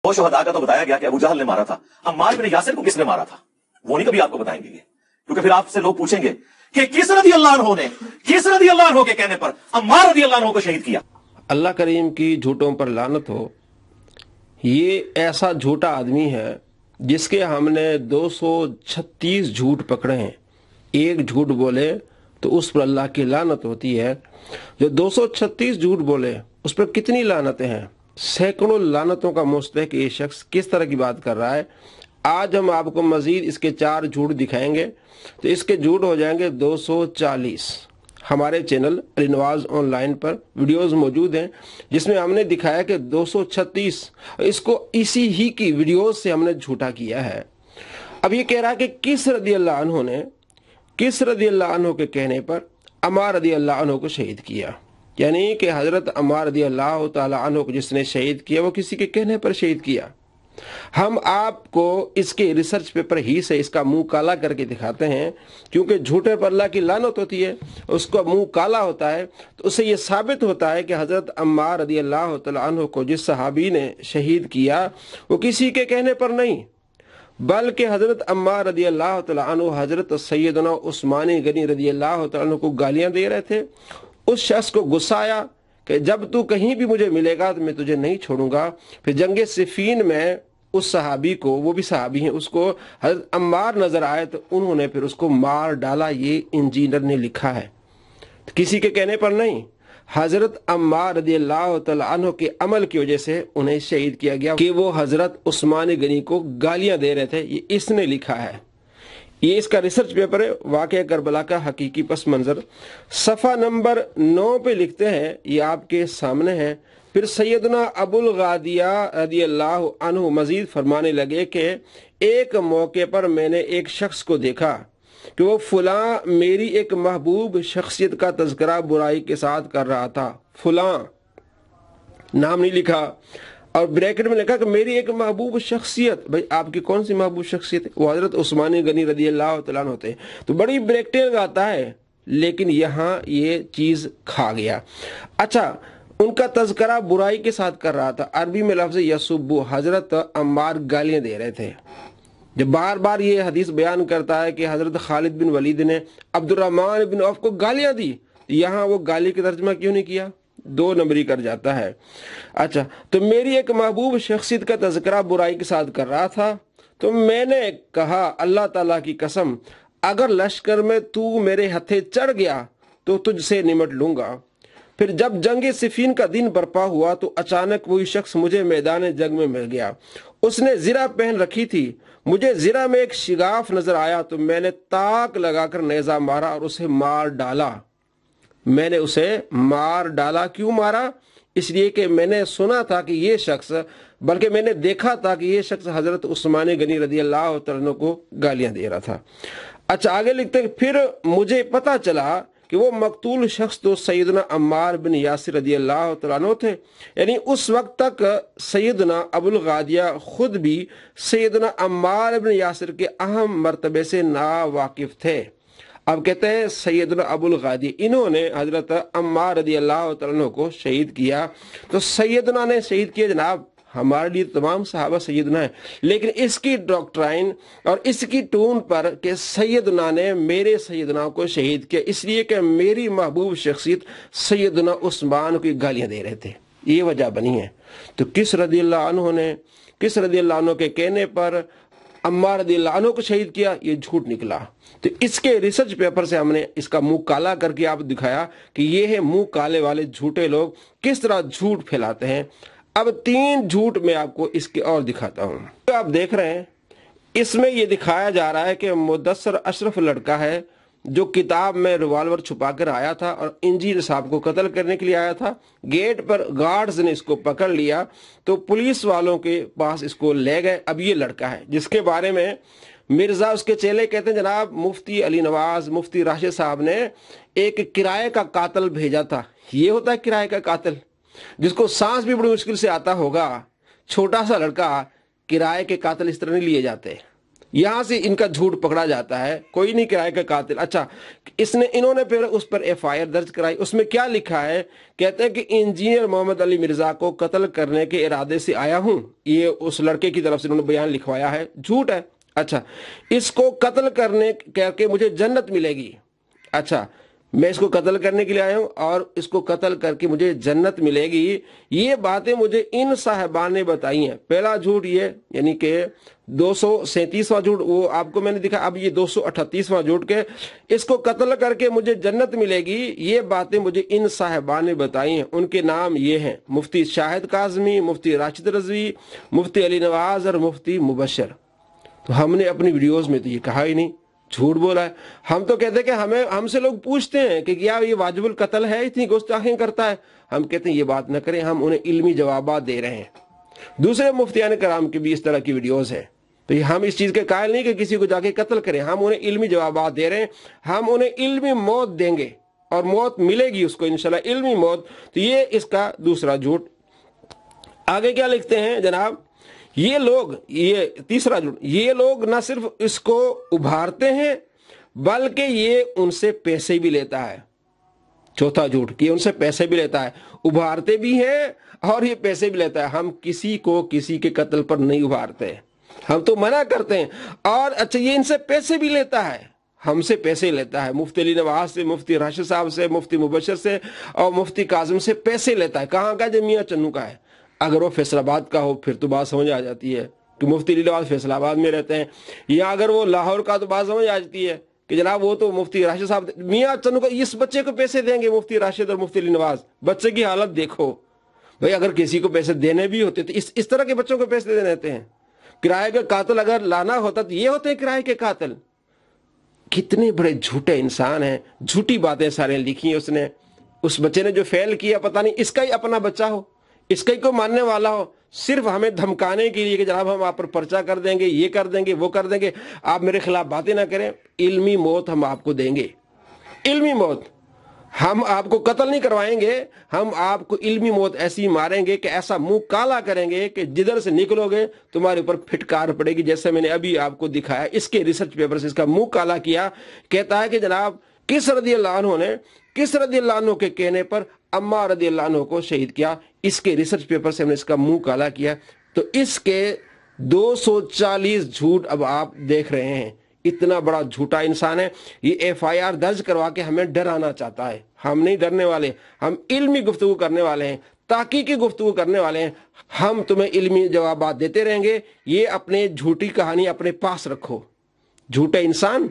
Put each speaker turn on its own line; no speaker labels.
वो शुहदा का तो बताया गया कि अबू जहल ने मारा था, अम्मार बिन यासिर को किसने मारा था वो नहीं कभी आपको बताएंगे ये, क्योंकि फिर आपसे लोग पूछेंगे कि किस रज़ी अल्लाह अन्हु ने, किस रज़ी अल्लाह अन्हु के कहने पर अम्मार रज़ी अल्लाह अन्हु को शहीद किया।
अल्लाह करीम की झूठों पर लानत हो। ये ऐसा झूठा आदमी है जिसके हमने 236 झूठ पकड़े हैं। एक झूठ बोले तो उस पर अल्लाह की लानत होती है। जो 236 झूठ बोले उस पर कितनी लानतें हैं, सैकड़ों लानतों का मुस्तहिक ये शख्स किस तरह की बात कर रहा है। आज हम आपको मजीद इसके 4 झूठ दिखाएंगे तो इसके झूठ हो जाएंगे 240। हमारे चैनल अलीनवाज ऑनलाइन पर वीडियोस मौजूद हैं जिसमें हमने दिखाया कि 236 इसको इसी ही की वीडियोस से हमने झूठा किया है। अब ये कह रहा है कि किस रज़ी अल्लाह अन्हु ने, किस रज़ी अल्लाह अन्हु के कहने पर अम्मार रज़ी अल्लाह अन्हु को शहीद किया, यानी कि हजरत अम्मार रज़ी अल्लाह तआला अन्हु को जिसने शहीद किया वो किसी के कहने पर शहीद किया। हम आपको इसके रिसर्च पेपर ही से इसका मुंह काला करके दिखाते हैं, क्योंकि झूठे पर अल्लाह की लानत होती है, उसका मुंह काला होता है। तो उससे ये साबित होता है कि हजरत अम्मार रज़ी अल्लाह तआला अन्हु को जिस सहाबी ने शहीद किया वो किसी के कहने पर नहीं, बल्कि हजरत अम्मार रज़ी अल्लाह तआला अन्हु हजरत सैयदना उस्मान गनी रज़ी अल्लाह तआला अन्हु को गालियां दे रहे थे। उस शख्स को गुस्सा आया कि जब तू कहीं भी मुझे मिलेगा तो मैं तुझे नहीं छोड़ूंगा। फिर जंगे सिफीन में उस सहाबी को, वो भी सहाबी हैं, उसको हजरत अम्मार नजर आए तो उन्होंने फिर उसको मार डाला। ये इंजीनियर ने लिखा है, तो किसी के कहने पर नहीं, हजरत अम्मार रज़ी अल्लाह तआला अन्हु के अमल की वजह से उन्हें शहीद किया गया कि वो हजरत उस्मान गनी को गालियां दे रहे थे। ये इसने लिखा है, ये इसका रिसर्च पेपर है, वाक़या करबला का हकीकी पस मंजर। सफ़ा नंबर 9 पे लिखते हैं, ये आपके सामने है। फिर सैयदना अबुल गादिया रज़ी अल्लाह अन्हु मजीद फरमाने लगे कि एक मौके पर मैंने एक शख्स को देखा कि वो फुला मेरी एक महबूब शख्सियत का तज़किरा बुराई के साथ कर रहा था। फुला नाम नहीं लिखा और ब्रैकेट में लिखा कि मेरी एक महबूब शख्सियत। भाई आपकी कौन सी महबूब शख्सियत है? वो हजरत उस्मान गनी रज़ी अल्लाह तआला अन्हु होते, तो बड़ी ब्रैकेटें लगाता है, लेकिन यहाँ ये चीज खा गया। अच्छा, उनका तज़किरा बुराई के साथ कर रहा था। अरबी में लफ्ज़ यसुब्बु, हजरत अम्मार गालियां दे रहे थे। जब बार बार ये हदीस बयान करता है कि हजरत खालिद बिन वलीद ने अब्दुर्रहमान बिन औफ को गालियां दी, यहाँ वो गाली का तर्जमा क्यों नहीं किया? 2 नंबरी कर जाता है। अच्छा, तो मेरी एक महबूब शख्सियत का तज़किरा बुराई के साथ कर रहा था, तो मैंने कहा अल्लाह ताला की कसम, अगर लश्कर में तू मेरे हथे चढ़ गया तो तुझसे निमट लूंगा। फिर जब जंग सिफीन का दिन बर्पा हुआ तो अचानक वही शख्स मुझे मैदान जंग में मिल गया। उसने ज़िरा पहन रखी थी, मुझे ज़िरा में एक शिगाफ नजर आया तो मैंने ताक लगाकर नेज़ा मारा और उसे मार डाला। मैंने उसे मार डाला। क्यों मारा? इसलिए कि मैंने सुना था कि ये शख्स, बल्कि मैंने देखा था कि ये शख्स हजरत उस्मान गनी रज़ी अल्लाह तआला अन्हु को गालियां दे रहा था। अच्छा, आगे लिखते हैं, फिर मुझे पता चला कि वो मकतूल शख्स तो सैयदना अम्मार बिन यासिर रज़ी अल्लाह तआला अन्हु थे। यानी उस वक्त तक सैयदना अबुल गादिया खुद भी सैयदना अम्मार बिन यासिर के अहम मर्तबे से नावाकिफ थे। अब कहते हैं सैयदना अबुल गादी, इन्होंने हजरत अम्मार रज़ी अल्लाह तआला अन्हु को शहीद किया। तो सैयदना ने शहीद किया, जनाब हमारे लिए तमाम सहाबा सैयदना है, लेकिन इसकी डॉक्ट्राइन और इसकी टून पर कि सैयदना ने मेरे सैयदना को शहीद किया इसलिए कि मेरी महबूब शख्सियत सैयदना उस्मान को गालियां दे रहे थे, ये वजह बनी है। तो किस रज़ी अल्लाह अन्हु ने, किस रज़ी अल्लाह अन्हु के कहने पर अम्मार रज़ी अल्लाह अन्हु को शहीद किया, ये झूठ निकला। तो इसके रिसर्च पेपर से हमने इसका मुंह काला करके आप दिखाया कि ये है मुंह काले वाले झूठे लोग किस तरह झूठ फैलाते हैं। अब 3 झूठ मैं आपको इसके और दिखाता हूं। तो आप देख रहे हैं, इसमें यह दिखाया जा रहा है कि मुदस्सर अशरफ लड़का है जो किताब में रिवॉल्वर छुपा कर आया था और इंजीनियर साहब को कत्ल करने के लिए आया था। गेट पर गार्ड्स ने इसको पकड़ लिया तो पुलिस वालों के पास इसको ले गए। अब ये लड़का है जिसके बारे में मिर्जा उसके चेले कहते हैं, जनाब मुफ्ती अली नवाज, मुफ्ती राशिद साहब ने एक किराए का कातिल भेजा था। ये होता है किराए का कातिल, जिसको सांस भी बड़ी मुश्किल से आता होगा। छोटा सा लड़का, किराए के कातिल इस तरह नहीं लिए जाते। यहां से इनका झूठ पकड़ा जाता है, कोई नहीं किराए का कातिल। अच्छा, इन्होंने फिर उस पर FIR दर्ज कराई। उसमें क्या लिखा है? कहते हैं कि इंजीनियर मोहम्मद अली मिर्जा को कत्ल करने के इरादे से आया हूं। ये उस लड़के की तरफ से इन्होंने बयान लिखवाया है, झूठ है। अच्छा, इसको कत्ल करने करके मुझे जन्नत मिलेगी। अच्छा, मैं इसको कत्ल करने के लिए आया हूं और इसको कत्ल करके मुझे जन्नत मिलेगी, ये बातें मुझे इन साहिबान ने बताई हैं। पहला झूठ ये, यानी कि 237वां झूठ वो आपको मैंने दिखा। अब ये 238वां झूठ के इसको कत्ल करके मुझे जन्नत मिलेगी, ये बातें मुझे इन साहिबान ने बताई हैं। उनके नाम ये हैं, मुफ्ती शाहिद काज़मी, मुफ्ती राशिद रज़वी, मुफ्ती अली नवाज और मुफ्ती मुबशर। तो हमने अपनी वीडियोस में तो ये कहा ही नहीं, झूठ बोला है। हम तो कहते हैं कि हमसे लोग पूछते हैं कि क्या ये वाजिबुल कत्ल है, इतनी गुस्ताखी करता है। हम कहते हैं ये बात न करें, हम उन्हें इल्मी जवाब दे रहे हैं। दूसरे मुफ्तियान कराम की भी इस तरह की वीडियोस है। तो हम इस चीज के कायल नहीं कि किसी को जाके कत्ल करें, हम उन्हें इल्मी जवाब दे रहे हैं। हम उन्हें इल्मी मौत देंगे और मौत मिलेगी उसको इंशाल्लाह, इल्मी मौत। तो ये इसका दूसरा झूठ। आगे क्या लिखते हैं जनाब, ये लोग, ये तीसरा झूठ, ये लोग न सिर्फ इसको उभारते हैं बल्कि ये उनसे पैसे भी लेता है। चौथा झूठ कि उनसे पैसे भी लेता है, उभारते भी हैं और ये पैसे भी लेता है। हम किसी को किसी के कत्ल पर नहीं उभारते, हम तो मना करते हैं। और अच्छा, ये इनसे पैसे भी लेता है, हमसे पैसे लेता है। मुफ्ती अली नवाज से, मुफ्ती राशिद साहब से, मुफ्ती मुबशर से और मुफ्ती काज़म से पैसे लेता है। कहाँ का? मियां चन्नू का है। अगर वो फैसलाबाद का हो फिर तो बात समझ आ जाती है कि मुफ्ती अली नवाज फैसलाबाद में रहते हैं, या अगर वो लाहौर का तो बात समझ आ जाती है कि जनाब वो तो मुफ्ती राशिद साहब, मियां चन्नू को इस बच्चे को पैसे देंगे मुफ्ती राशिद और मुफ्ती अली नवाज। बच्चे की हालत देखो भाई, अगर किसी को पैसे देने भी होते तो इस तरह के बच्चों को पैसे देने देते हैं। किराए का कातिल अगर लाना होता तो ये होते हैं किराए के कातिल। कितने बड़े झूठे इंसान हैं, झूठी बातें सारे लिखी हैं उसने। उस बच्चे ने जो फेल किया, पता नहीं इसका ही अपना बच्चा हो, इसका ही कोई मानने वाला हो, सिर्फ हमें धमकाने के लिए कि जनाब हम आप पर पर्चा कर देंगे, ये कर देंगे, वो कर देंगे, आप मेरे खिलाफ बातें ना करें, इल्मी मौत हम आपको देंगे। इल्मी मौत, हम आपको कत्ल नहीं करवाएंगे, हम आपको इल्मी मौत ऐसी मारेंगे कि ऐसा मुंह काला करेंगे कि जिधर से निकलोगे तुम्हारे ऊपर फिटकार पड़ेगी। जैसे मैंने अभी आपको दिखाया, इसके रिसर्च पेपर से इसका मुंह काला किया। कहता है कि जनाब किस रज़ियल्लाहु अन्हु ने, किस रज़ियल्लाहु अन्हु के कहने पर अम्मार रज़ियल्लाहु अन्हु को शहीद किया। इसके रिसर्च पेपर से हमने इसका मुंह काला किया। तो इसके 240 झूठ अब आप देख रहे हैं। इतना बड़ा झूठा इंसान है। ये FIR दर्ज करवा के हमें डराना चाहता है। हम नहीं डरने वाले, हम इल्मी गुफ्तगू करने वाले हैं, ताकीकी गुफ्तगू करने वाले हैं। हम तुम्हें इल्मी जवाब देते रहेंगे। ये अपने झूठी कहानी अपने पास रखो, झूठे इंसान।